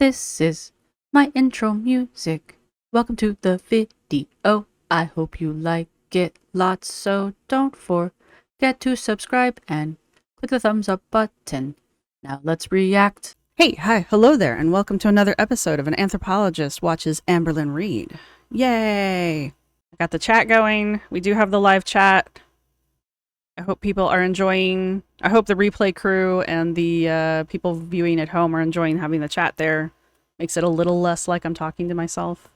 This is my intro music. Welcome to the video. I hope you like it lots, so don't forget to subscribe and click the thumbs up button. Now let's react. Hey, hi, hello there, and welcome to another episode of An Anthropologist Watches Amberlynn Reid. Yay! I got the chat going. We do have the live chat. I hope people are enjoying. I hope the replay crew and the people viewing at home are enjoying having the chat there. Makes it a little less like I'm talking to myself.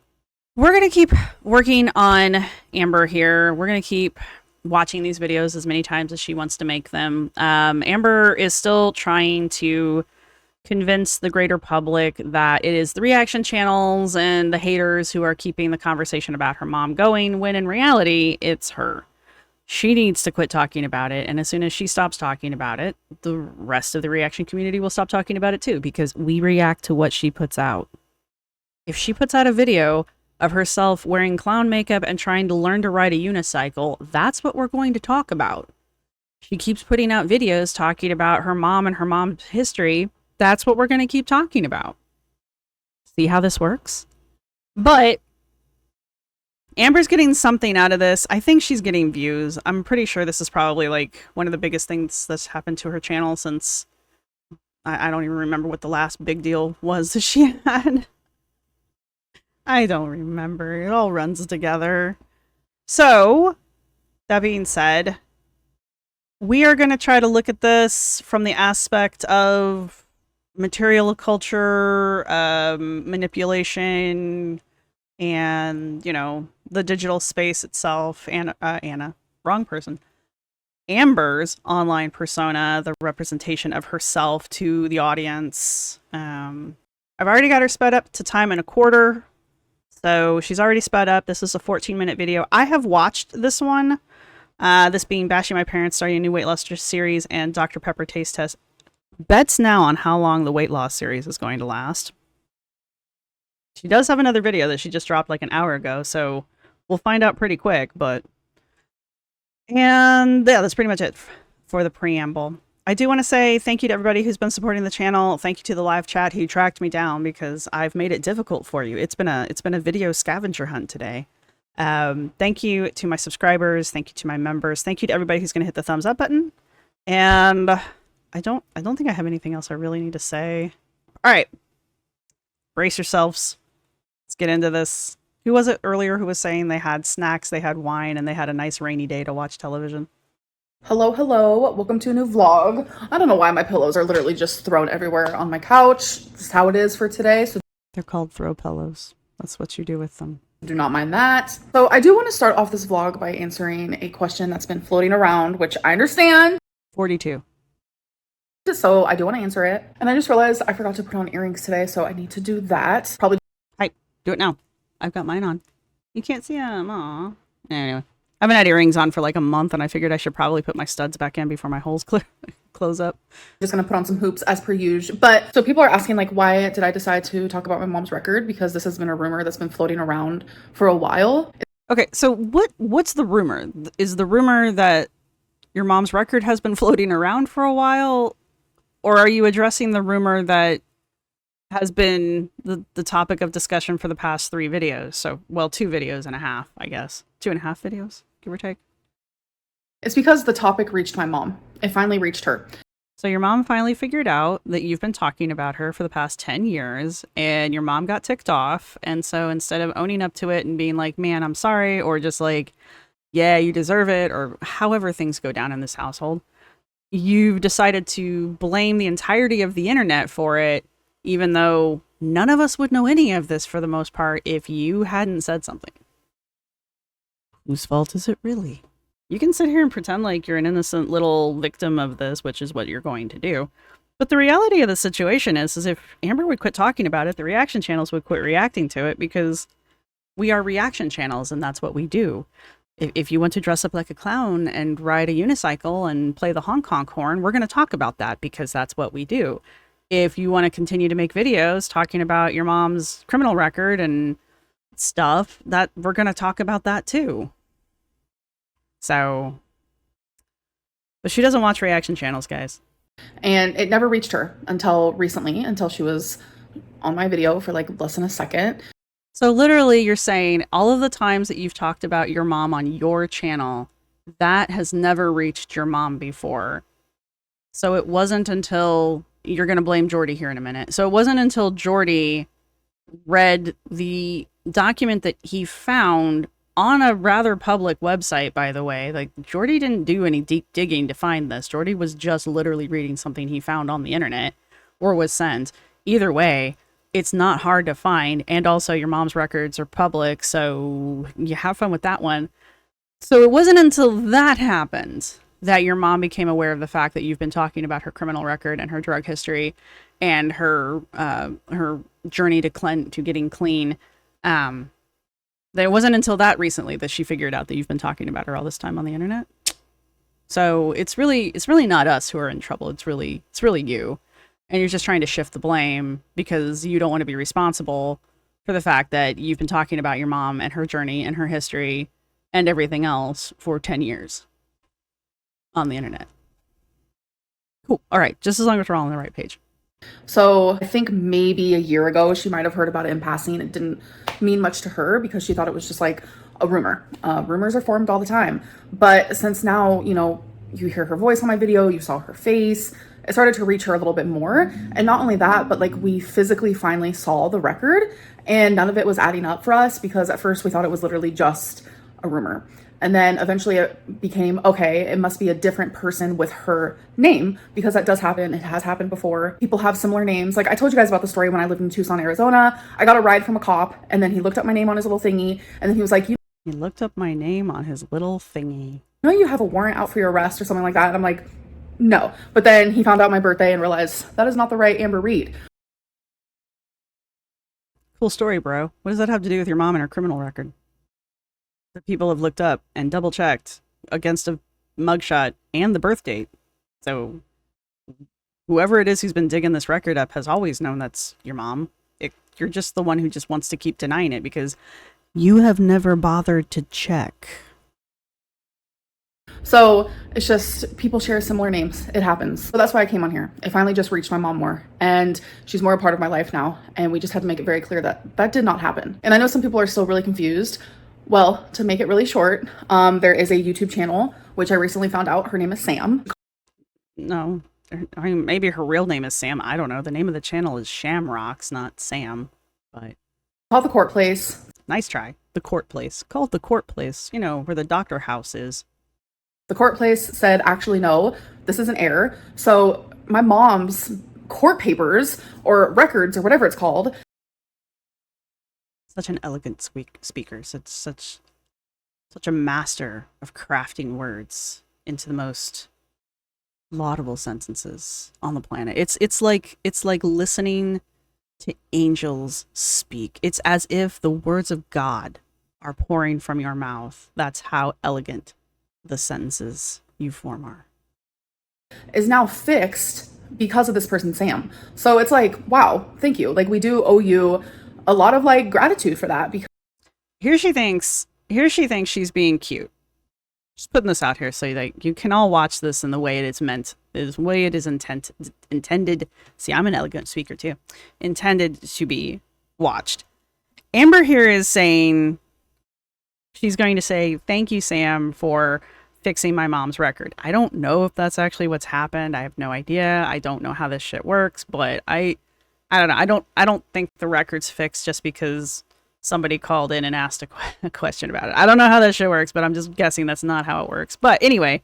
We're going to keep working on Amber here. We're going to keep watching these videos as many times as she wants to make them. Amber is still trying to convince the greater public that it is the reaction channels and the haters who are keeping the conversation about her mom going, when in reality, it's her. She needs to quit talking about it, and as soon as she stops talking about it, the rest of the reaction community will stop talking about it too, because we react to what she puts out. If she puts out a video of herself wearing clown makeup and trying to learn to ride a unicycle, that's what we're going to talk about. She keeps putting out videos talking about her mom and her mom's history. That's what we're going to keep talking about. See how this works? But Amber's getting something out of this. I think she's getting views. I'm pretty sure this is probably like one of the biggest things that's happened to her channel since I don't even remember what the last big deal was that she had. I don't remember. It all runs together. So, that being said, we are going to try to look at this from the aspect of material culture, manipulation, and, you know, the digital space itself. Anna, wrong person. Amber's online persona, the representation of herself to the audience. I've already got her sped up to time and a quarter. So she's already sped up. This is a 14-minute video. I have watched this one. This being Bashing My Parents, starting a new weight loss series, and Dr. Pepper taste test. Bets now on how long the weight loss series is going to last. She does have another video that she just dropped like an hour ago, so we'll find out pretty quick, but... And yeah, that's pretty much it for the preamble. I do want to say thank you to everybody who's been supporting the channel. Thank you to the live chat who tracked me down, because I've made it difficult for you. It's been a video scavenger hunt today. Thank you to my subscribers. Thank you to my members. Thank you to everybody who's going to hit the thumbs up button. And I don't think I have anything else I really need to say. All right. Brace yourselves. Let's get into this. Who was it earlier who was saying they had snacks, they had wine, and they had a nice rainy day to watch television? Hello, hello. Welcome to a new vlog. I don't know why my pillows are literally just thrown everywhere on my couch. This is how it is for today, so They're called throw pillows. That's what you do with them. do not mind that. So I do want to start off this vlog by answering a question that's been floating around, which I understand. 42. So I do want to answer it. And I just realized I forgot to put on earrings today, so I need to do that. Probably. Hi, do it now. I've got mine on. You can't see them. Aw. Anyway, I haven't had earrings on for like a month, and I figured I should probably put my studs back in before my holes close up. Just gonna put on some hoops as per usual. But so people are asking, like, why did I decide to talk about my mom's record? Because this has been a rumor that's been floating around for a while. Okay, so what's the rumor? Is the rumor that your mom's record has been floating around for a while? Or are you addressing the rumor that has been the topic of discussion for the past 3 videos? So, well, 2 videos and a half, I guess. 2.5 videos, give or take. It's because the topic reached my mom. It finally reached her. So your mom finally figured out that you've been talking about her for the past 10 years, and your mom got ticked off. And so instead of owning up to it and being like, man, I'm sorry, or just like, yeah, you deserve it, or however things go down in this household, you've decided to blame the entirety of the internet for it, even though none of us would know any of this for the most part if you hadn't said something. Whose fault is it really? You can sit here and pretend like you're an innocent little victim of this, which is what you're going to do. But the reality of the situation is if Amber would quit talking about it, the reaction channels would quit reacting to it, because we are reaction channels and that's what we do. If you want to dress up like a clown and ride a unicycle and play the honk honk horn, we're going to talk about that because that's what we do. If you want to continue to make videos talking about your mom's criminal record and stuff, that we're going to talk about that too. So, but she doesn't watch reaction channels, guys. And it never reached her until recently, until she was on my video for like less than a second. So literally you're saying all of the times that you've talked about your mom on your channel, that has never reached your mom before. So it wasn't until, you're going to blame Jordy here in a minute. So it wasn't until Jordy read the document that he found on a rather public website, by the way. Like, Jordy didn't do any deep digging to find this. Jordy was just literally reading something he found on the internet or was sent. Either way, it's not hard to find. And also your mom's records are public, so you have fun with that one. So it wasn't until that happened that your mom became aware of the fact that you've been talking about her criminal record and her drug history and her journey to getting clean. That it wasn't until that recently that she figured out that you've been talking about her all this time on the internet. So it's really not us who are in trouble. It's really you. And you're just trying to shift the blame because you don't want to be responsible for the fact that you've been talking about your mom and her journey and her history and everything else for 10 years on the internet. Cool. All right. Just as long as we're all on the right page. So I think maybe a year ago, she might have heard about it in passing. It didn't mean much to her because she thought it was just like a rumor. Rumors are formed all the time. But since now, you know, you hear her voice on my video, you saw her face, it started to reach her a little bit more. And not only that, but like we physically finally saw the record and none of it was adding up for us because at first we thought it was literally just a rumor. And then eventually it became, okay, it must be a different person with her name because that does happen. It has happened before. People have similar names. Like I told you guys about the story when I lived in Tucson, Arizona. I got a ride from a cop and then he looked up my name on his little thingy. And then he was like, he looked up my name on his little thingy. You know, you have a warrant out for your arrest or something like that. And I'm like, no. But then he found out my birthday and realized that is not the right Amber Reid. Cool story, bro. What does that have to do with your mom and her criminal record? That people have looked up and double checked against a mugshot and the birth date. So whoever it is who's been digging this record up has always known that's your mom. You're just the one who just wants to keep denying it because you have never bothered to check. So it's just people share similar names. It happens. So that's why I came on here. It finally just reached my mom more and she's more a part of my life now. And we just had to make it very clear that that did not happen. And I know some people are still really confused. Well, to make it really short, there is a YouTube channel, which I recently found out her name is Sam. No, I mean, maybe her real name is Sam. I don't know. The name of the channel is Shamrocks, not Sam. But Called The Court Place. Nice try. The Court Place. Call it The Court Place. You know, where the doctor house is. The court place said, actually, no, this is an error. So my mom's court papers or records or whatever it's called. Such an elegant speaker. Such a master of crafting words into the most laudable sentences on the planet. It's like listening to angels speak. It's as if the words of God are pouring from your mouth. That's how elegant the sentences you form are. Is now fixed because of this person, Sam. So it's like, wow, thank you. Like we do owe you a lot of like gratitude for that. Because here she thinks she's being cute. Just putting this out here so like you can all watch this in the way it is meant, is way it is intended. See, I'm an elegant speaker too. Intended to be watched. Amber here is saying she's going to say, thank you, Sam, for fixing my mom's record. I don't know if that's actually what's happened. I have no idea. I don't know how this shit works, but I don't know. I don't think the record's fixed just because somebody called in and asked a question about it. I don't know how that shit works, but I'm just guessing that's not how it works. But anyway,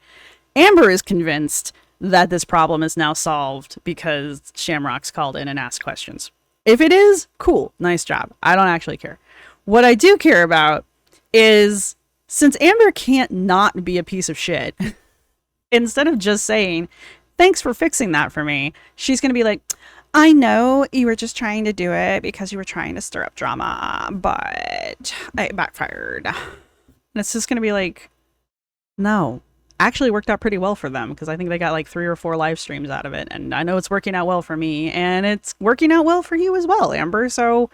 Amber is convinced that this problem is now solved because Shamrocks called in and asked questions. If it is, cool. Nice job. I don't actually care. What I do care about is, since Amber can't not be a piece of shit, instead of just saying, thanks for fixing that for me, she's going to be like, I know you were just trying to do it because you were trying to stir up drama, but it backfired. And it's just going to be like, no. Actually worked out pretty well for them because I think they got like 3 or 4 live streams out of it. And I know it's working out well for me and it's working out well for you as well, Amber. So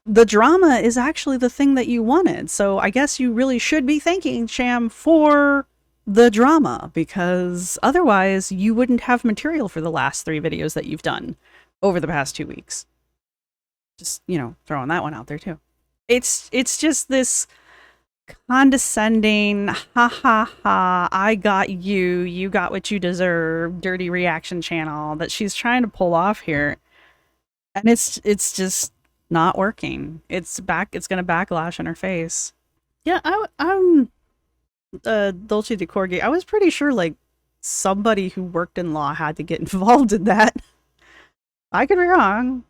the drama is actually the thing that you wanted. So I guess you really should be thanking Sham for the drama because otherwise you wouldn't have material for the last 3 videos that you've done over the past 2 weeks. Just, throwing that one out there too. It's just this condescending, ha ha ha, I got you, you got what you deserve, dirty reaction channel that she's trying to pull off here. And it's just not working. It's going to backlash in her face. Yeah, I'm Dulce de Corgi. I was pretty sure like somebody who worked in law had to get involved in that. I could be wrong.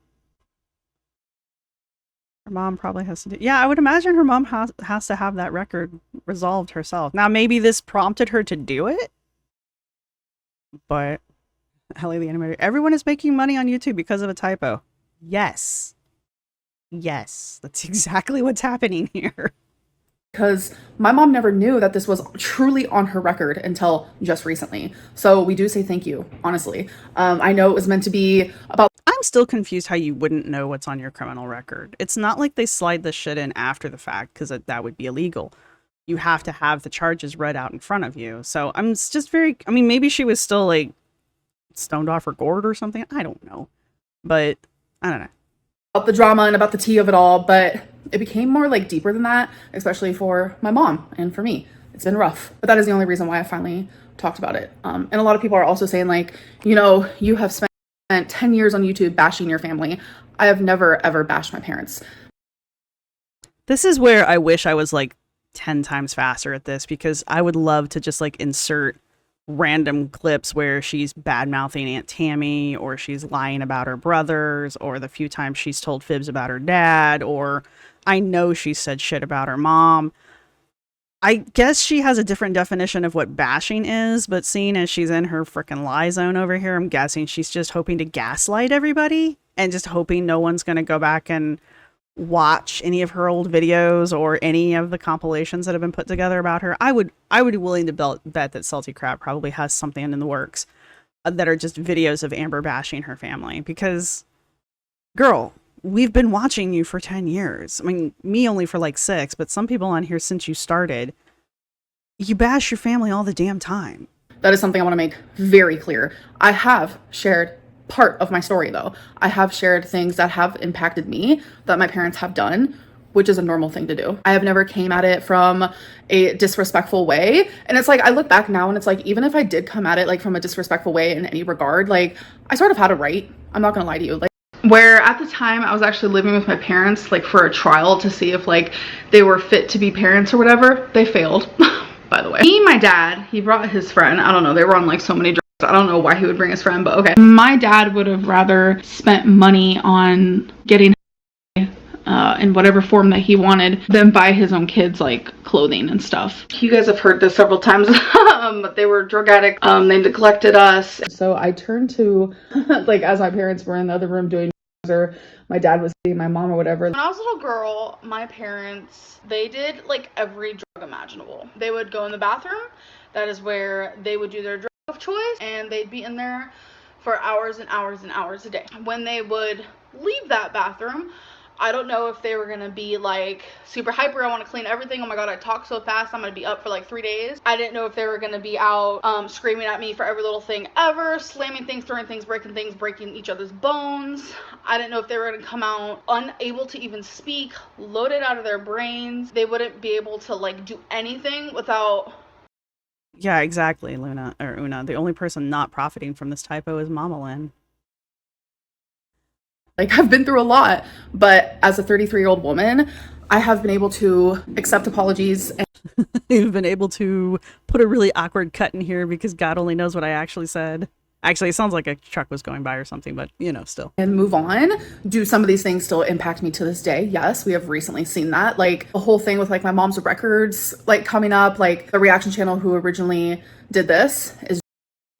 Her mom probably has to do. Yeah, I would imagine her mom has to have that record resolved herself. Now, maybe this prompted her to do it, but Ellie the Animator. Everyone is making money on YouTube because of a typo. Yes. Yes, that's exactly what's happening here. Because my mom never knew that this was truly on her record until just recently. So we do say thank you, honestly. I know it was meant to be about. I'm still confused how you wouldn't know what's on your criminal record. It's not like they slide this shit in after the fact, because that would be illegal. You have to have the charges read out in front of you. So I'm just maybe she was still like stoned off her gourd or something. I don't know. But I don't know. About the drama and about the tea of it all, but it became more like deeper than that, especially for my mom and for me. It's been rough, but that is the only reason why I finally talked about it. And a lot of people are also saying like, you have spent 10 years on YouTube bashing your family. I have never ever bashed my parents. This is where I wish I was like 10 times faster at this, because I would love to just like insert random clips where she's bad-mouthing Aunt Tammy, or she's lying about her brothers, or the few times she's told fibs about her dad, or I know she said shit about her mom. I guess she has a different definition of what bashing is, but seeing as she's in her freaking lie zone over here, I'm guessing she's just hoping to gaslight everybody and just hoping no one's going to go back and watch any of her old videos or any of the compilations that have been put together about her. I would be willing to bet that Salty Crab probably has something in the works that are just videos of Amber bashing her family, because girl, we've been watching you for 10 years. I mean, me only for like 6, but some people on here since you started. You bash your family all the damn time. That is something I want to make very clear. I have shared part of my story though. I have shared things that have impacted me that my parents have done, which is a normal thing to do. I have never came at it from a disrespectful way. And it's like, I look back now and it's like, even if I did come at it like from a disrespectful way in any regard, like I sort of had a right. I'm not gonna lie to you. Like, where at the time I was actually living with my parents, like for a trial to see if like they were fit to be parents or whatever. They failed, by the way. My dad, he brought his friend. I don't know. They were on like so many drugs. I don't know why he would bring his friend, but okay. My dad would have rather spent money on getting in whatever form that he wanted than buy his own kids like clothing and stuff. You guys have heard this several times. They were drug addicts. They neglected us. So I turned to like, as my parents were in the other room doing, or my dad was seeing my mom or whatever. When I was a little girl, my parents, they did like every drug imaginable. They would go in the bathroom. That is where they would do their drug of choice, and they'd be in there for hours and hours and hours a day. When they would leave that bathroom, I don't know if they were gonna be like super hyper, I want to clean everything, oh my god I talk so fast, I'm gonna be up for like 3 days. I didn't know if they were gonna be out screaming at me for every little thing ever, slamming things, throwing things, breaking each other's bones. I didn't know if they were gonna come out unable to even speak, loaded out of their brains. They wouldn't be able to like do anything without. Yeah, exactly, Una. The only person not profiting from this typo is Amberlynn. Like, I've been through a lot, but as a 33-year-old woman, I have been able to accept apologies. You've been able to put a really awkward cut in here because God only knows what I actually said. Actually, it sounds like a truck was going by or something, but still. And move on. Do some of these things still impact me to this day? Yes, we have recently seen that. Like the whole thing with like my mom's records, like coming up, like the reaction channel who originally did this is.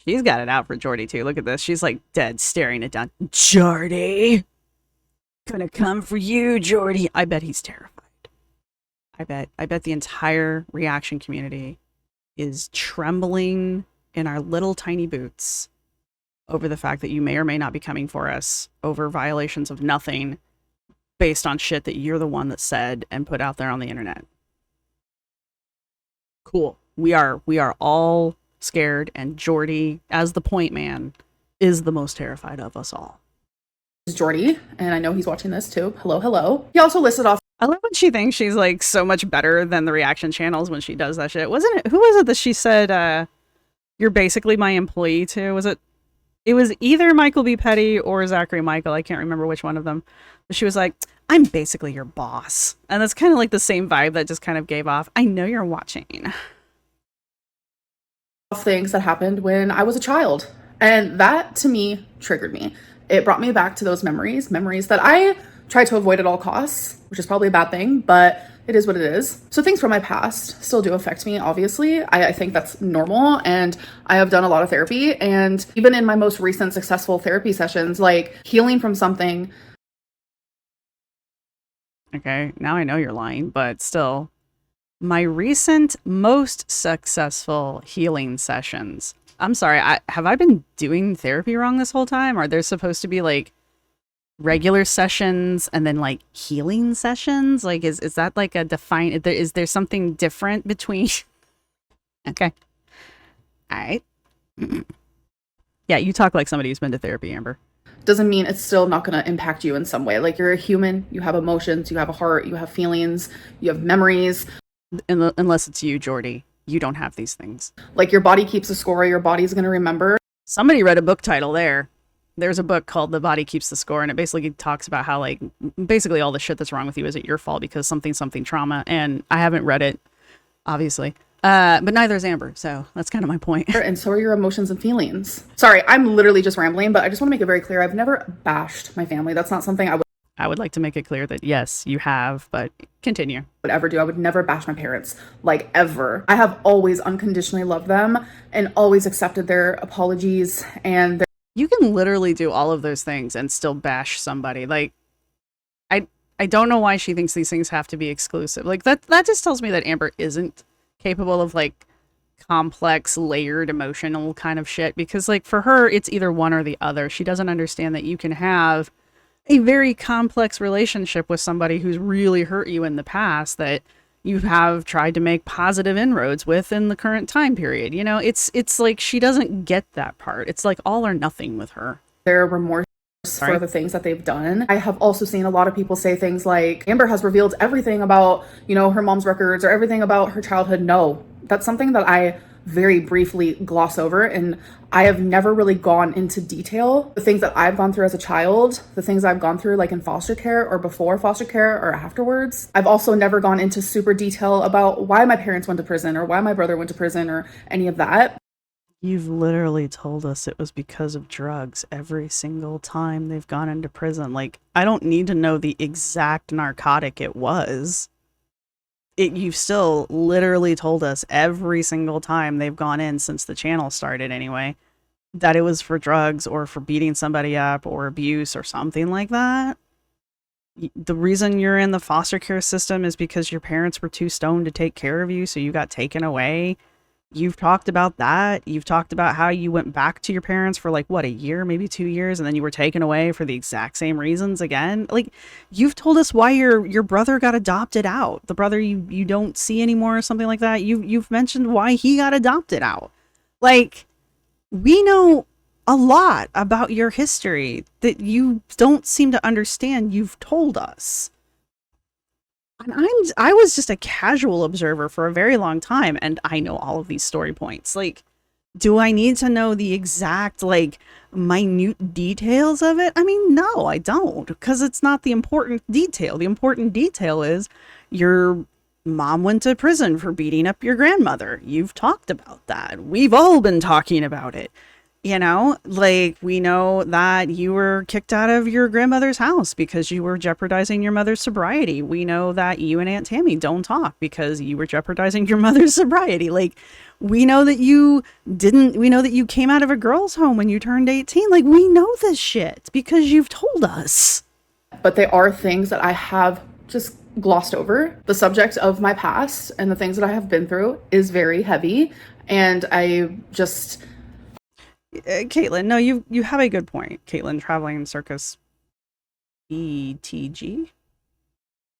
She's got it out for Jordy too. Look at this. She's like dead staring it down. Jordy, gonna come for you, Jordy. I bet he's terrified. I bet the entire reaction community is trembling in our little tiny boots over the fact that you may or may not be coming for us over violations of nothing based on shit that you're the one that said and put out there on the internet. Cool. We are all scared, and Jordy, as the point man, is the most terrified of us all. Jordy, and I know he's watching this too. Hello, hello. He also listed off I love when she thinks she's like so much better than the reaction channels when she does that shit. Wasn't it? Who was it that she said, you're basically my employee too? Was it? It was either Michael B. Petty or Zachary Michael. I can't remember which one of them. But she was like, I'm basically your boss. And that's kind of like the same vibe that just kind of gave off. I know you're watching. things that happened when I was a child. And that to me triggered me. It brought me back to those memories that I try to avoid at all costs, which is probably a bad thing, but it is what it is. So things from my past still do affect me, obviously. I think that's normal, and I have done a lot of therapy. And even in my most recent successful therapy sessions, like healing from something. Okay, now I know you're lying, but still. My recent most successful healing sessions. I'm sorry, have I been doing therapy wrong this whole time? Are there supposed to be like regular sessions and then like healing sessions? Like is that like a defined, is there something different between? Okay. All right. Yeah, you talk like somebody who's been to therapy, Amber. Doesn't mean it's still not going to impact you in some way. Like, you're a human, you have emotions, you have a heart, you have feelings, you have memories. Unless it's you, Jordy. You don't have these things. Like, your body keeps a score, your body's going to remember. Somebody read a book title there. There's a book called The Body Keeps the Score, and it basically talks about how, like, basically all the shit that's wrong with you isn't your fault because something trauma. And I haven't read it, obviously. But neither is Amber, so that's kind of my point. And so are your emotions and feelings. Sorry, I'm literally just rambling, but I just want to make it very clear. I've never bashed my family. That's not something I would like to make it clear that, yes, you have, but continue. would ever do. I would never bash my parents, like, ever. I have always unconditionally loved them and always accepted their apologies and their. You can literally do all of those things and still bash somebody. Like, I don't know why she thinks these things have to be exclusive. Like, that just tells me that Amber isn't capable of, like, complex, layered, emotional kind of shit. Because, like, for her, it's either one or the other. She doesn't understand that you can have a very complex relationship with somebody who's really hurt you in the past that you have tried to make positive inroads with in the current time period. You know, it's like she doesn't get that part. It's like all or nothing with her. Their remorse for the things that they've done. I have also seen a lot of people say things like, Amber has revealed everything about, her mom's records or everything about her childhood. No, that's something that I very briefly gloss over, and I have never really gone into detail. The things that I've gone through as a child, the things I've gone through like in foster care or before foster care or afterwards. I've also never gone into super detail about why my parents went to prison or why my brother went to prison or any of that. You've literally told us it was because of drugs every single time they've gone into prison. Like, I don't need to know the exact narcotic it was. You've still literally told us every single time they've gone in since the channel started anyway, that it was for drugs or for beating somebody up or abuse or something like that. The reason you're in the foster care system is because your parents were too stoned to take care of you, so you got taken away. You've talked about that. You've talked about how you went back to your parents for like, what, a year, maybe 2 years, and then you were taken away for the exact same reasons again. Like, you've told us why your brother got adopted out. The brother you don't see anymore or something like that. You've mentioned why he got adopted out. Like, we know a lot about your history that you don't seem to understand. You've told us. And I was just a casual observer for a very long time, and I know all of these story points. Like, do I need to know the exact, like, minute details of it? I mean, no, I don't, because it's not the important detail. The important detail is your mom went to prison for beating up your grandmother. You've talked about that. We've all been talking about it. You know, like, we know that you were kicked out of your grandmother's house because you were jeopardizing your mother's sobriety. We know that you and Aunt Tammy don't talk because you were jeopardizing your mother's sobriety. Like, we know that you came out of a girl's home when you turned 18. Like, we know this shit because you've told us. But they are things that I have just glossed over. The subject of my past and the things that I have been through is very heavy. And I just... Caitlin, no, you have a good point. Caitlin, traveling circus ETG?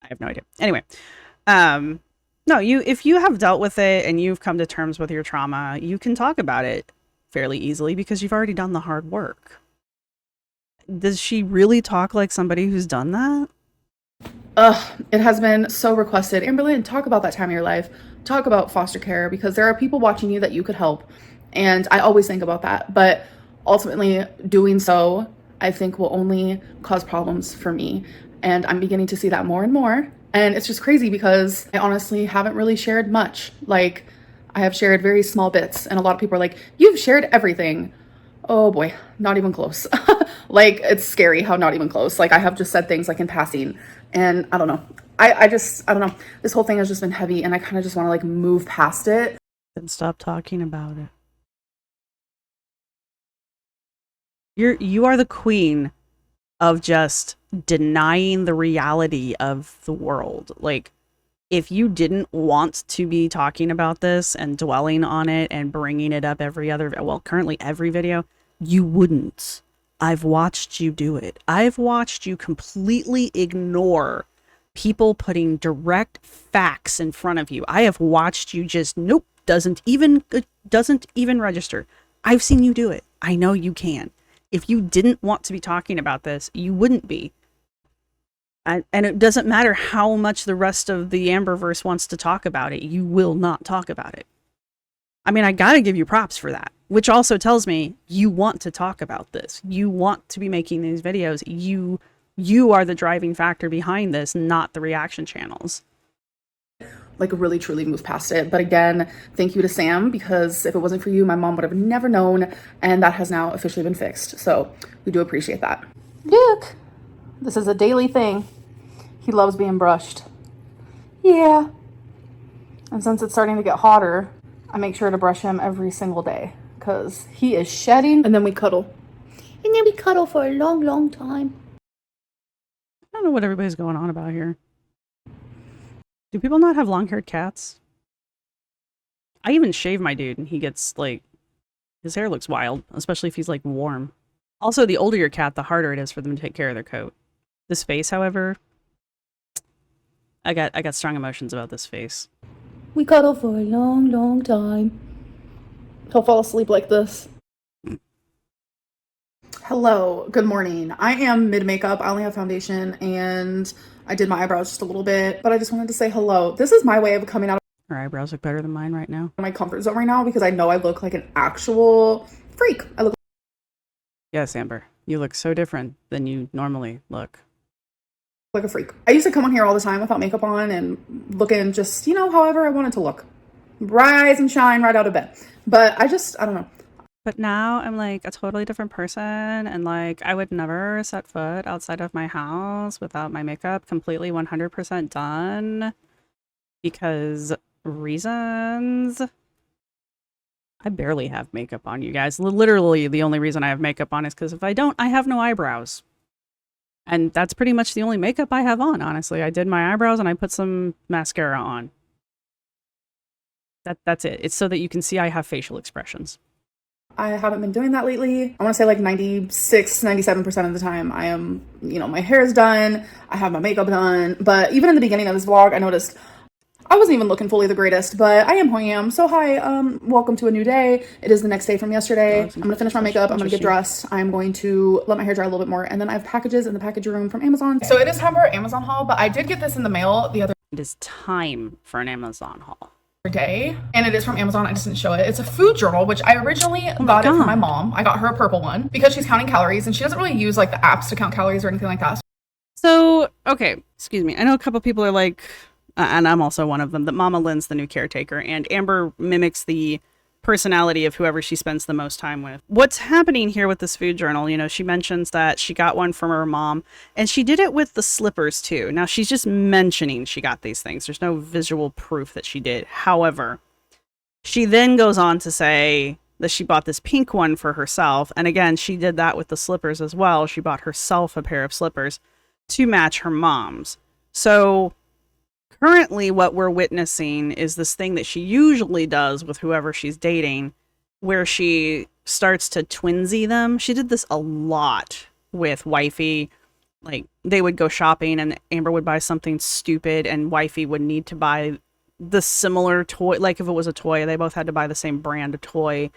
I have no idea. Anyway, no, if you have dealt with it and you've come to terms with your trauma, you can talk about it fairly easily because you've already done the hard work. does she really talk like somebody who's done that? It has been so requested. Amberlynn, talk about that time of your life. Talk about foster care, because there are people watching you that you could help. And I always think about that. But ultimately, doing so, I think, will only cause problems for me. And I'm beginning to see that more and more. And it's just crazy because I honestly haven't really shared much. Like, I have shared very small bits. And a lot of people are like, you've shared everything. Oh boy, not even close. Like, it's scary how not even close. Like, I have just said things like in passing, and I don't know. I don't know. This whole thing has just been heavy, and I kind of just want to like move past it. Then stop talking about it. You are the queen of just denying the reality of the world. Like, if you didn't want to be talking about this and dwelling on it and bringing it up currently every video, you wouldn't. I've watched you do it. I've watched you completely ignore people putting direct facts in front of you. I have watched you just, nope, doesn't even register. I've seen you do it. I know you can. If you didn't want to be talking about this, you wouldn't be. And it doesn't matter how much the rest of the Amberverse wants to talk about it. You will not talk about it. I mean, I gotta give you props for that, which also tells me you want to talk about this. You want to be making these videos. You are the driving factor behind this, not the reaction channels. Like, really truly move past it. But again, thank you to Sam, because if it wasn't for you, my mom would have never known, and that has now officially been fixed. So we do appreciate that. Look, this is a daily thing. He loves being brushed. Yeah. And since it's starting to get hotter, I make sure to brush him every single day, because he is shedding, and then we cuddle. And then we cuddle for a long, long time. I don't know what everybody's going on about here. Do people not have long-haired cats? I even shave my dude and he gets, like, his hair looks wild, especially if he's, like, warm. Also, the older your cat, the harder it is for them to take care of their coat. This face, however, I got strong emotions about this face. We cuddle for a long, long time. He'll fall asleep like this. Hello, good morning. I am mid-makeup. I only have foundation, and I did my eyebrows just a little bit, but I just wanted to say hello. This is my way of coming out of Her eyebrows look better than mine right now. my comfort zone right now, because I know I look like an actual freak. I look Yes, Amber. You look so different than you normally look. like a freak. I used to come on here all the time without makeup on and looking just, however I wanted to look. Rise and shine right out of bed. But I don't know. But now I'm like a totally different person, and like I would never set foot outside of my house without my makeup completely 100% done, because reasons. I barely have makeup on, you guys. Literally the only reason I have makeup on is because if I don't, I have no eyebrows. And that's pretty much the only makeup I have on, honestly. I did my eyebrows and I put some mascara on. That's it. It's so that you can see I have facial expressions. I haven't been doing that lately. I want to say like 96, 97% of the time I am, my hair is done. I have my makeup done. But even in the beginning of this vlog, I noticed I wasn't even looking fully the greatest, but I am who I am. So hi, welcome to a new day. It is the next day from yesterday. I'm gonna finish my makeup. I'm gonna get dressed. I'm going to let my hair dry a little bit more. And then I have packages in the package room from Amazon. So it is time for our Amazon haul, but I did get this in the mail the other It is time for an Amazon haul. day, and it is from Amazon. I just didn't show it. It's a food journal, which I originally got it from my mom. I got her a purple one because she's counting calories, and she doesn't really use like the apps to count calories or anything like that. So, okay, excuse me. I know a couple people are like, and I'm also one of them, that Mama Lynn's the new caretaker, and Amber mimics the personality of whoever she spends the most time with. What's happening here with this food journal, she mentions that she got one from her mom, and she did it with the slippers too. Now, she's just mentioning she got these things. There's no visual proof that she did. However, she then goes on to say that she bought this pink one for herself, and again, she did that with the slippers as well. She bought herself a pair of slippers to match her mom's. So currently what we're witnessing is this thing that she usually does with whoever she's dating, where she starts to twinsy them. She did this a lot with Wifey. Like, they would go shopping and Amber would buy something stupid and Wifey would need to buy the similar toy. Like, if it was a toy, they both had to buy the same brand of toy.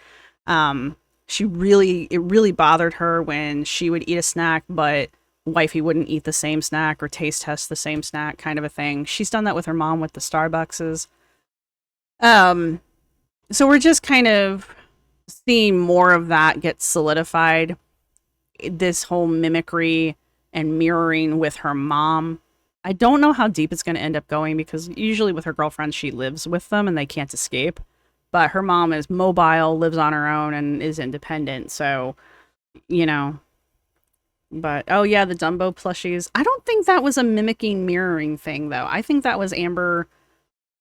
it really bothered her when she would eat a snack, but wifey wouldn't eat the same snack or taste test the same snack, kind of a thing. She's done that with her mom with the Starbuckses. So we're just kind of seeing more of that get solidified. This whole mimicry and mirroring with her mom. I don't know how deep it's going to end up going because usually with her girlfriends, she lives with them and they can't escape. But her mom is mobile, lives on her own, and is independent. So, you know. But, oh yeah, the Dumbo plushies. I don't think that was a mimicking, mirroring thing, though. I think that was Amber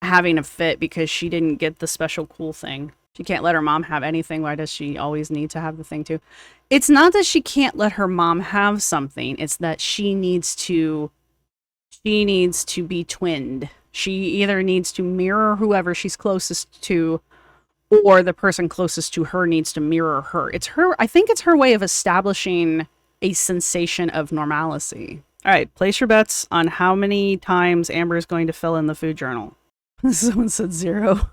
having a fit because she didn't get the special cool thing. She can't let her mom have anything. Why does she always need to have the thing too? It's not that she can't let her mom have something. It's that she needs to be twinned. She either needs to mirror whoever she's closest to, or the person closest to her needs to mirror her. I think it's her way of establishing a sensation of normalcy. All right, place your bets on how many times Amber is going to fill in the food journal. Someone said 0.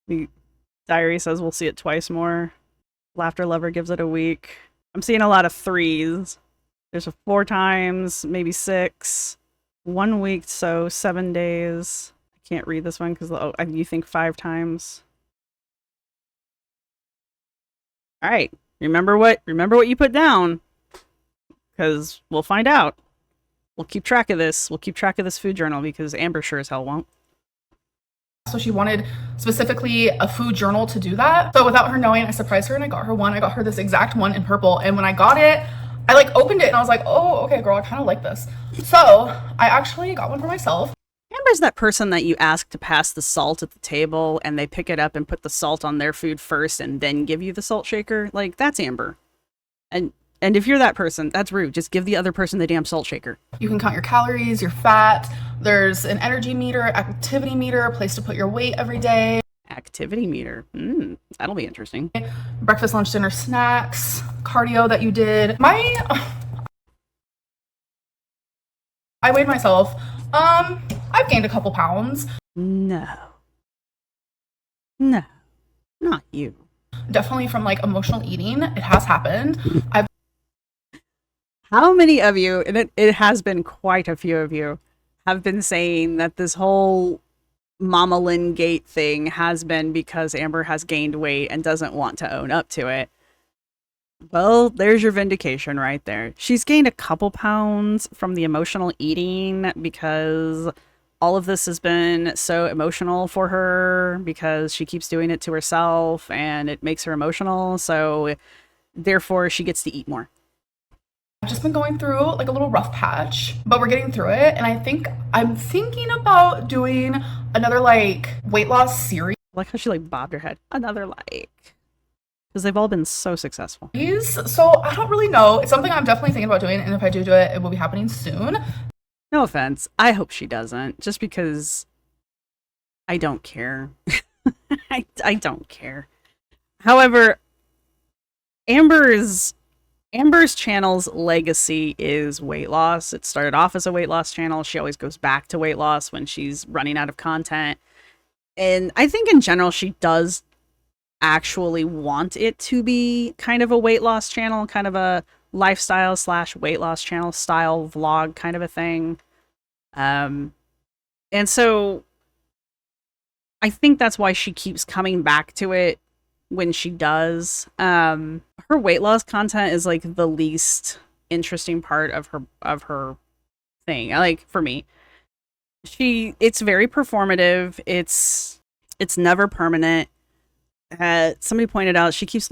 The diary says we'll see it twice more. Laughter Lover gives it a week. I'm seeing a lot of 3s. There's a 4 times, maybe 6. 1 week, so 7 days. I can't read this one because you think 5 times. All right, remember what you put down, because we'll find out. We'll keep track of this. We'll keep track of this food journal because Amber sure as hell won't. So she wanted specifically a food journal to do that. So without her knowing, I surprised her and I got her one. I got her this exact one in purple. And when I got it, I like opened it and I was like, oh, okay, girl, I kind of like this. So I actually got one for myself. Amber's that person that you ask to pass the salt at the table and they pick it up and put the salt on their food first and then give you the salt shaker. Like, that's Amber. And if you're that person, that's rude. Just give the other person the damn salt shaker. You can count your calories, your fat. There's an energy meter, activity meter, a place to put your weight every day. Activity meter. That'll be interesting. Breakfast, lunch, dinner, snacks, cardio that you did. I weighed myself. I've gained a couple pounds. No, not you. Definitely from like emotional eating. It has happened. How many of you, and it has been quite a few of you, have been saying that this whole Mama Lynn Gate thing has been because Amber has gained weight and doesn't want to own up to it? Well, there's your vindication right there. She's gained a couple pounds from the emotional eating because all of this has been so emotional for her because she keeps doing it to herself and it makes her emotional. So therefore she gets to eat more. I've just been going through like a little rough patch, but we're getting through it. And I think I'm thinking about doing another like weight loss series. I like how she like bobbed her head. Another like, because they've all been so successful. So I don't really know. It's something I'm definitely thinking about doing. And if I do it, it will be happening soon. No offense. I hope she doesn't, just because I don't care. I don't care. However, Amber's channel's legacy is weight loss. It started off as a weight loss channel. She always goes back to weight loss when she's running out of content. And I think in general, she does actually want it to be kind of a weight loss channel, kind of a lifestyle / weight loss channel style vlog kind of a thing. And so I think that's why she keeps coming back to it when she does. Her weight loss content is like the least interesting part of her thing. Like, for me, it's very performative. It's never permanent. Somebody pointed out she keeps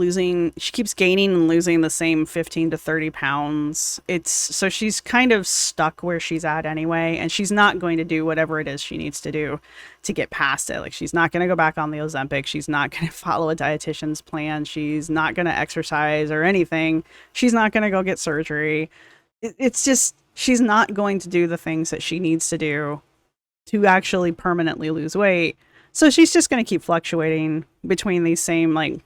gaining and losing the same 15 to 30 pounds. So she's kind of stuck where she's at anyway, and she's not going to do whatever it is she needs to do to get past it. Like, she's not going to go back on the Ozempic. She's not going to follow a dietitian's plan. She's not going to exercise or anything. She's not going to go get surgery. It's just, she's not going to do the things that she needs to do to actually permanently lose weight. So she's just going to keep fluctuating between these same like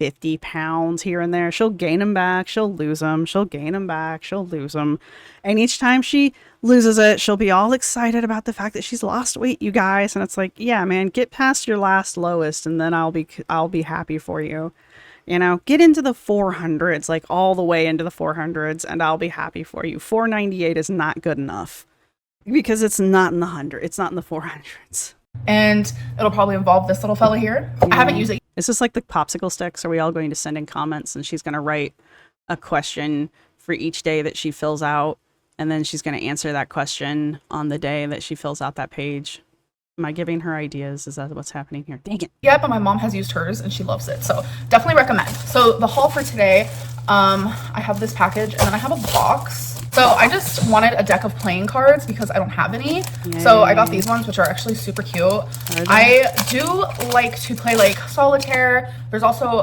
50 pounds here and there. She'll gain them back. She'll lose them. She'll gain them back. She'll lose them. And each time she loses it, she'll be all excited about the fact that she's lost weight, you guys. And it's like, yeah, man, get past your last lowest and then I'll be happy for you. You know, get into the 400s, like all the way into the 400s, and I'll be happy for you. 498 is not good enough because it's not in the 100. It's not in the 400s. And it'll probably involve this little fella here. I haven't used it. Is this like the popsicle sticks? Are we all going to send in comments and she's going to write a question for each day that she fills out, and then she's going to answer that question on the day that she fills out that page? Am I giving her ideas? Is that what's happening here? Dang it. Yeah, but my mom has used hers and she loves it. So definitely recommend. So the haul for today, I have this package and then I have a box. So I just wanted a deck of playing cards because I don't have any. Yay. So I got these ones, which are actually super cute. I do like to play like solitaire. There's also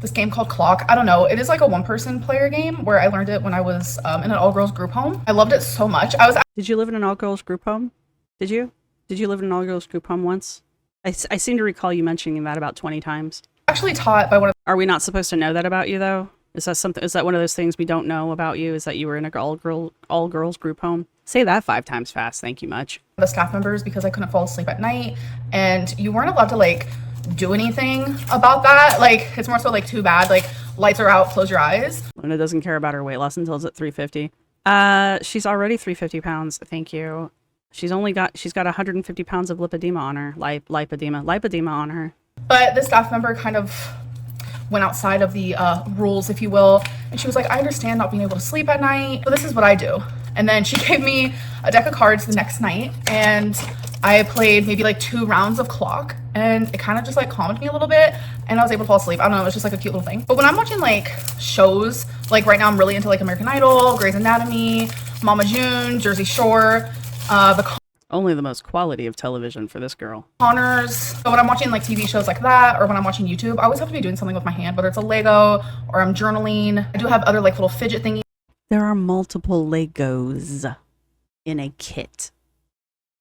this game called Clock. I don't know. It is like a one-person player game where I learned it when I was in an all-girls group home. I loved it so much. Did you live in an all-girls group home? Did you? Did you live in an all-girls group home once? I seem to recall you mentioning that about 20 times. Actually taught by one of... Are we not supposed to know that about you, though? Is that one of those things we don't know about you? Is that you were in a all-girls group home? Say that 5 times fast. Thank you much. The staff members, because I couldn't fall asleep at night, and you weren't allowed to, like, do anything about that. Like, it's more so, like, too bad. Like, lights are out, close your eyes. Luna doesn't care about her weight loss until it's at 350. She's already 350 pounds. Thank you. She's got 150 pounds of lipedema on her. Lipedema on her. But the staff member kind of went outside of the rules, if you will. And she was like, I understand not being able to sleep at night, but this is what I do. And then she gave me a deck of cards the next night, and I played maybe like 2 rounds of Clock, and it kind of just like calmed me a little bit, and I was able to fall asleep. I don't know, it was just like a cute little thing. But when I'm watching like shows, like right now I'm really into like American Idol, Grey's Anatomy, Mama June, Jersey Shore, only the most quality of television for this girl. Connors. So when I'm watching like TV shows like that, or when I'm watching YouTube, I always have to be doing something with my hand, whether it's a Lego or I'm journaling. I do have other like little fidget thingies. There are multiple Legos in a kit.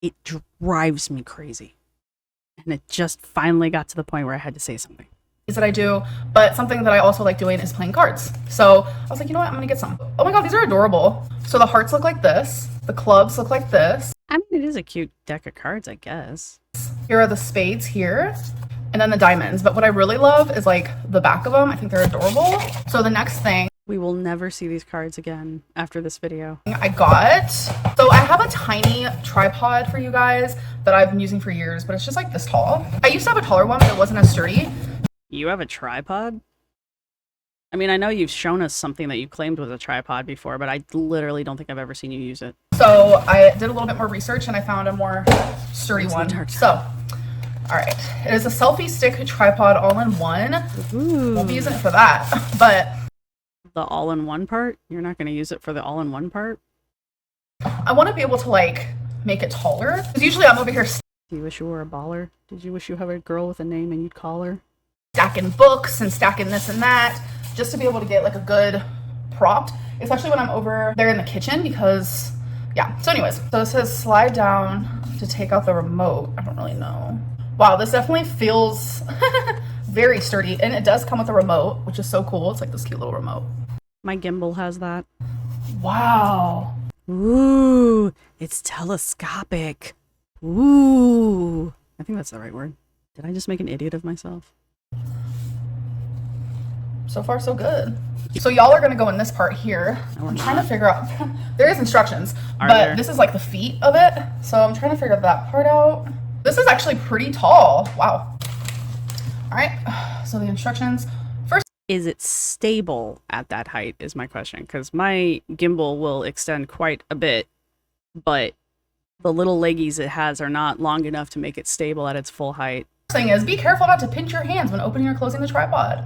It drives me crazy. And it just finally got to the point where I had to say something. That I do, but something that I also like doing is playing cards. So I was like, you know what, I'm gonna get some. Oh my god, these are adorable. So the hearts look like this, the clubs look like this. I mean, it is a cute deck of cards, I guess. Here are the spades here, and then the diamonds. But what I really love is like the back of them. I think they're adorable. So the next thing, we will never see these cards again after this video. I got, so I have a tiny tripod for you guys that I've been using for years, but it's just like this tall. I used to have a taller one, but it wasn't as sturdy. You have a tripod? I mean, I know you've shown us something that you claimed was a tripod before, but I literally don't think I've ever seen you use it. So I did a little bit more research and I found a more sturdy one. So, all right. It is a selfie stick tripod all-in-one. Won't be using it for that, but... The all-in-one part? You're not going to use it for the all-in-one part? I want to be able to, like, make it taller. Because usually I'm over here... Do you wish you were a baller? Did you wish you had a girl with a name and you'd call her? Stacking books and stacking this and that, just to be able to get like a good prop, especially when I'm over there in the kitchen, because yeah. So anyways, so it says slide down to take out the remote. I don't really know. Wow, this definitely feels very sturdy, and it does come with a remote, which is so cool. It's like this cute little remote. My gimbal has that. Wow. Ooh, it's telescopic. Ooh. I think that's the right word. Did I just make an idiot of myself? So far, so good. So y'all are gonna go in this part here. No, I'm trying to figure out, there is instructions, Are but there? This is like the feet of it. So I'm trying to figure that part out. This is actually pretty tall. Wow. All right, so the instructions. First, is it stable at that height is my question, because my gimbal will extend quite a bit, but the little leggies it has are not long enough to make it stable at its full height. thing is, be careful not to pinch your hands when opening or closing the tripod.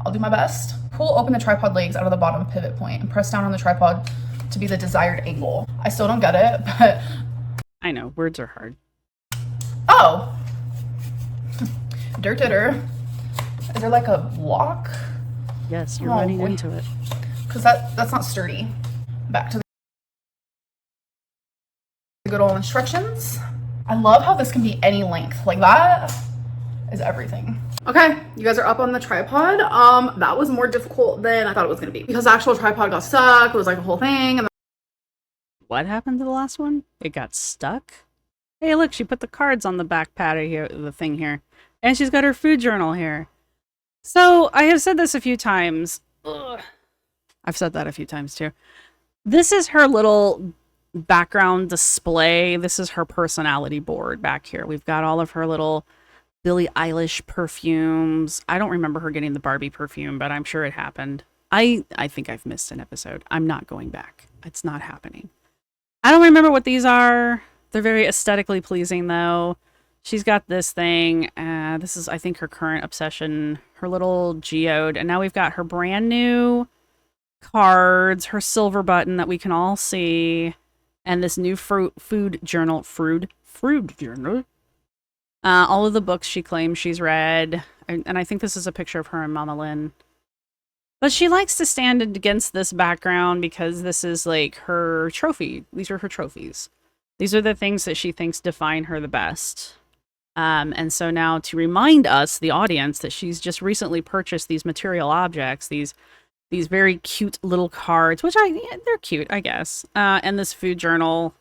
I'll do my best. Pull open the tripod legs out of the bottom pivot point and press down on the tripod to be the desired angle. I still don't get it, but... I know, words are hard. Oh! Dirt-ditter. Is there like a lock? Yes, you're running into it. Because that's not sturdy. Back to the good old instructions. I love how this can be any length. Like that is everything. Okay, you guys are up on the tripod. That was more difficult than I thought it was gonna be because the actual tripod got stuck. It was like a whole thing. And What happened to the last one? It got stuck? Hey, look, she put the cards on the back pad of here, the thing here. And she's got her food journal here. So, I have said this a few times. Ugh. I've said that a few times too. This is her little background display. This is her personality board back here. We've got all of her little Billie Eilish perfumes. I don't remember her getting the Barbie perfume, but I'm sure it happened. I think I've missed an episode. I'm not going back. It's not happening. I don't remember what these are. They're very aesthetically pleasing, though. She's got this thing. This is, I think, her current obsession. Her little geode. And now we've got her brand new cards. Her silver button that we can all see. And this new food journal. Food journal. All of the books she claims she's read. And I think this is a picture of her and Amberlynn. But she likes to stand against this background because this is like her trophy. These are her trophies. These are the things that she thinks define her the best. And so now to remind us, the audience, that she's just recently purchased these material objects, these very cute little cards, which they're cute, I guess. And this food journal.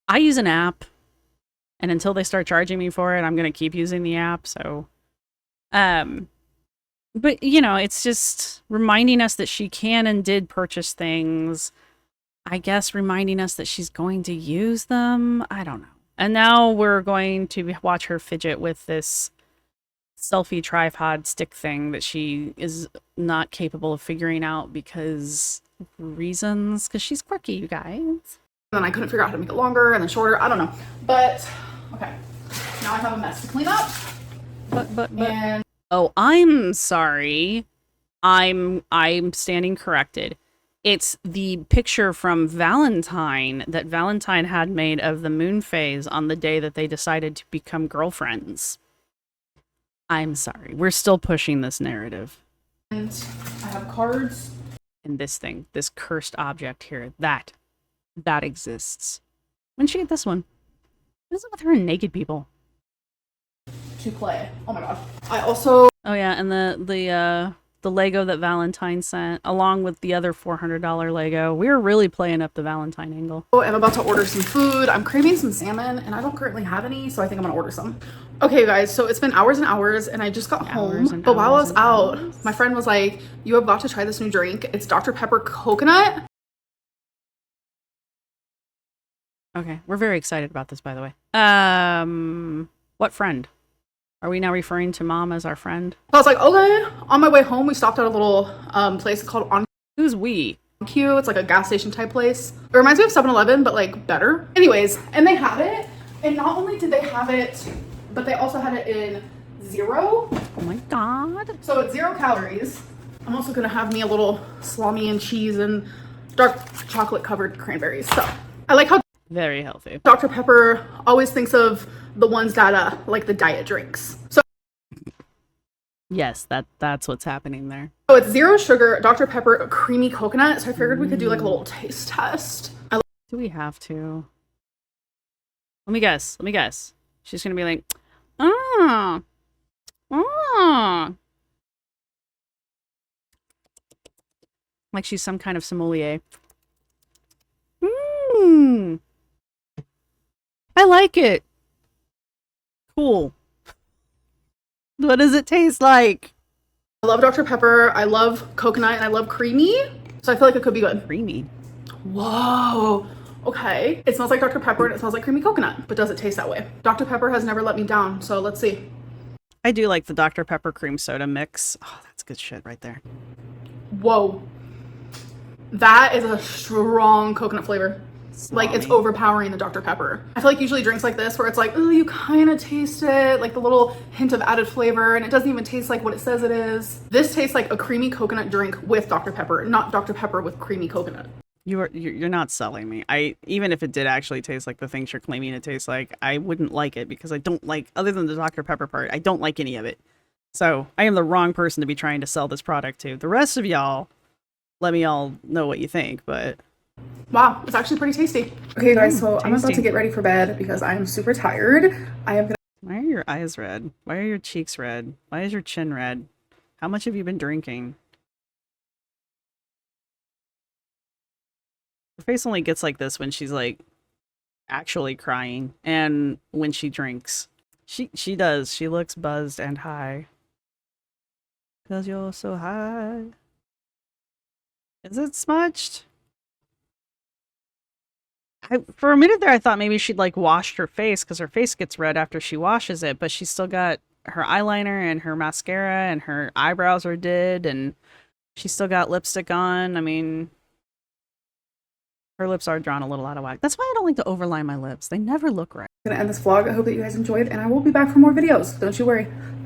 I use an app. And until they start charging me for it, I'm going to keep using the app. So, but, you know, it's just reminding us that she can and did purchase things. I guess reminding us that she's going to use them. I don't know. And now we're going to watch her fidget with this selfie tripod stick thing that she is not capable of figuring out because reasons. Because she's quirky, you guys. then I couldn't figure out how to make it longer and then shorter. I don't know. But, okay. Now I have a mess to clean up. But. And Oh, I'm sorry. I'm standing corrected. It's the picture from Valentine that Valentine had made of the moon phase on the day that they decided to become girlfriends. I'm sorry. We're still pushing this narrative. And I have cards. And this thing, this cursed object here, that exists. When did she get this one? What is it with her and naked people? To play. Oh my god. I also... Oh yeah, and the Lego that Valentine sent, along with the other $400 Lego. We're really playing up the Valentine angle. I'm about to order some food. I'm craving some salmon, and I don't currently have any, so I think I'm gonna order some. Okay, guys, so it's been hours and hours, and I just got home. But while I was out, my friend was like, you have got to try this new drink. It's Dr. Pepper Coconut. Okay, we're very excited about this, by the way. What friend? Are we now referring to Mom as our friend? I was like, okay. On my way home, we stopped at a little place called On Who's we? Q. It's like a gas station type place. It reminds me of 7-Eleven, but like better. Anyways, and they had it. And not only did they have it, but they also had it in 0. Oh my god. So it's 0 calories. I'm also gonna have me a little salami and cheese and dark chocolate covered cranberries. So I like how Very healthy. Dr. Pepper always thinks of the ones that like the diet drinks. So Yes, that's what's happening there. it's 0 sugar, Dr. Pepper, creamy coconut. So I figured we could do like a little taste test. Do we have to? Let me guess. She's gonna be like, ah. Like she's some kind of sommelier. I like it. Cool. What does it taste like? I love Dr. Pepper. I love coconut and I love creamy. So I feel like it could be good. Creamy. Whoa. Okay. It smells like Dr. Pepper and it smells like creamy coconut, but does it taste that way? Dr. Pepper has never let me down. So let's see. I do like the Dr. Pepper cream soda mix. Oh, that's good shit right there. Whoa. That is a strong coconut flavor. Like it's overpowering the Dr. Pepper. I feel like usually drinks like this where it's like, oh, you kind of taste it, like the little hint of added flavor, and it doesn't even taste like what it says it is. This tastes like a creamy coconut drink with Dr. Pepper, not Dr. Pepper with creamy coconut. You're not selling me. Even if it did actually taste like the things you're claiming it tastes like, I wouldn't like it because I don't like, other than the Dr. Pepper part, I don't like any of it. So I am the wrong person to be trying to sell this product to. The rest of y'all, let me all know what you think, but wow, it's actually pretty tasty. Okay, guys, so I'm about to get ready for bed because I am super tired. I am gonna Why are your eyes red? Why are your cheeks red? Why is your chin red? How much have you been drinking? Her face only gets like this when she's like actually crying and when she drinks. She does. She looks buzzed and high. 'Cause you're so high. Is it smudged? For a minute there, I thought maybe she'd like washed her face because her face gets red after she washes it, but she's still got her eyeliner and her mascara and her eyebrows are did, and she's still got lipstick on. I mean, her lips are drawn a little out of whack. That's why I don't like to overline my lips. They never look right. I'm gonna end this vlog. I hope that you guys enjoyed, and I will be back for more videos. Don't you worry.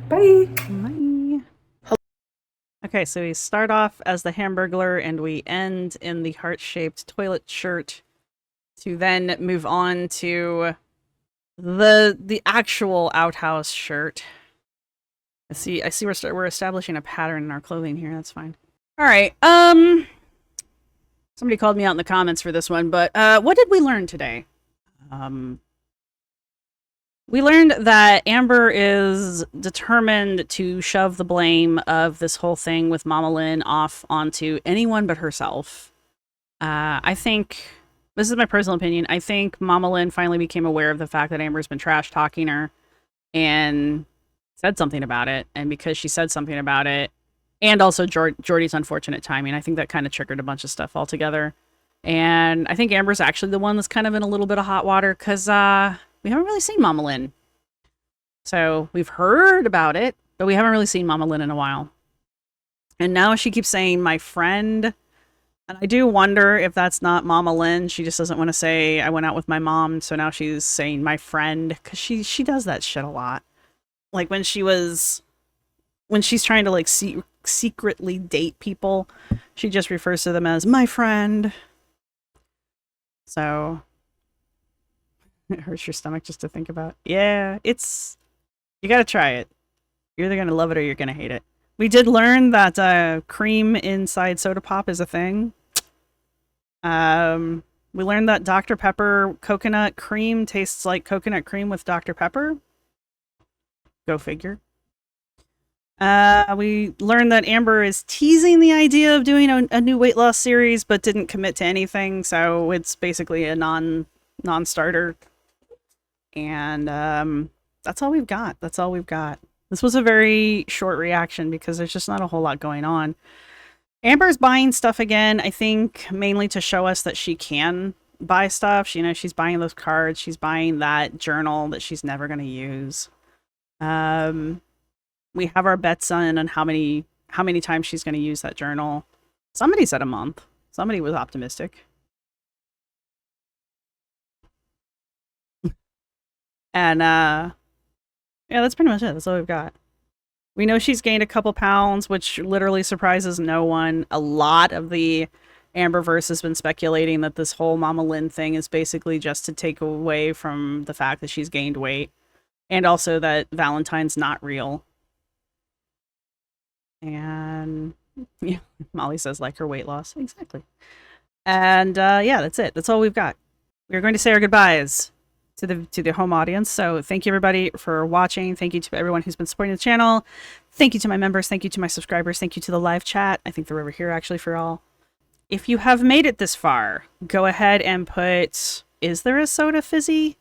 Bye. Bye. Okay, so we start off as the Hamburglar and we end in the heart-shaped toilet shirt to then move on to the actual outhouse shirt. I see we're establishing a pattern in our clothing here. That's fine. All right. Somebody called me out in the comments for this one, but what did we learn today? We learned that Amber is determined to shove the blame of this whole thing with Mama Lynn off onto anyone but herself. I think, this is my personal opinion, I think Mama Lynn finally became aware of the fact that Amber's been trash-talking her and said something about it. And because she said something about it, and also Jordy's unfortunate timing, I think that kind of triggered a bunch of stuff altogether. And I think Amber's actually the one that's kind of in a little bit of hot water because we haven't really seen Mama Lynn. So we've heard about it, but we haven't really seen Mama Lynn in a while. And now she keeps saying, my friend. And I do wonder if that's not Mama Lynn. She just doesn't want to say, I went out with my mom. So now she's saying my friend. Because she does that shit a lot. Like when she's trying to like secretly date people, she just refers to them as my friend. So it hurts your stomach just to think about. Yeah, you gotta try it. You're either gonna love it or you're gonna hate it. We did learn that cream inside soda pop is a thing. We learned that Dr. Pepper coconut cream tastes like coconut cream with Dr. Pepper. Go figure. We learned that Amber is teasing the idea of doing a new weight loss series, but didn't commit to anything, so it's basically a non-starter. And that's all we've got. That's all we've got. This was a very short reaction because there's just not a whole lot going on. Amber's buying stuff again, I think, mainly to show us that she can buy stuff. You know, she's buying those cards. She's buying that journal that she's never going to use. We have our bets on how many times she's going to use that journal. Somebody said a month. Somebody was optimistic. And yeah, that's pretty much it. That's all we've got. We know she's gained a couple pounds, which literally surprises no one. A lot of the Amberverse has been speculating that this whole Mama Lynn thing is basically just to take away from the fact that she's gained weight. And also that Valentine's not real. And yeah, Molly says like her weight loss. Exactly. And yeah, that's it. That's all we've got. We're going to say our goodbyes to the home audience. So thank you everybody for watching. Thank you to everyone who's been supporting the channel. Thank you to my members. Thank you to my subscribers. Thank you to the live chat. I think they're over here actually for all. If you have made it this far, go ahead and put, is there a soda fizzy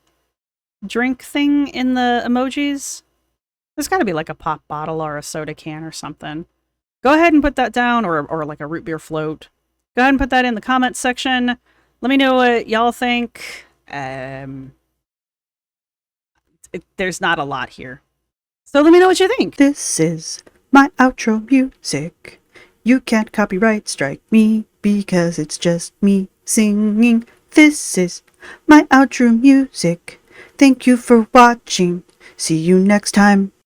drink thing in the emojis? There's got to be like a pop bottle or a soda can or something. Go ahead and put that down, or like a root beer float. Go ahead and put that in the comments section. Let me know what y'all think. There's not a lot here. So let me know what you think. This is my outro music. You can't copyright strike me because it's just me singing. This is my outro music. Thank you for watching. See you next time.